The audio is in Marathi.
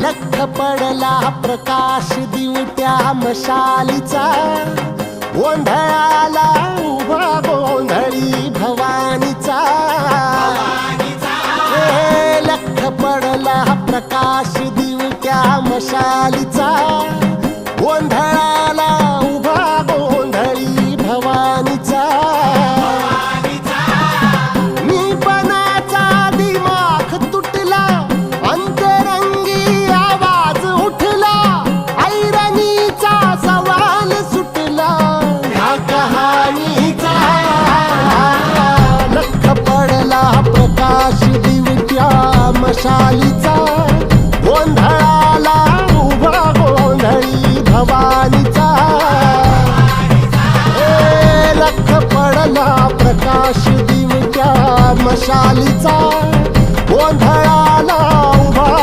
लख पडला प्रकाश दिवट्या मशालीचा, गोंधळाला उभा गोंधळी भवानीचा. लख पडला प्रकाश दिवट्या मशालीचा, गोंधळाला उभा गोंधळी भवानीचा. प्रकाश दिवट्या मशालीचा, गोंधळाला उभा गोंधळी भवानीचा. लख पडला प्रकाश दिवट्या मशालीचा,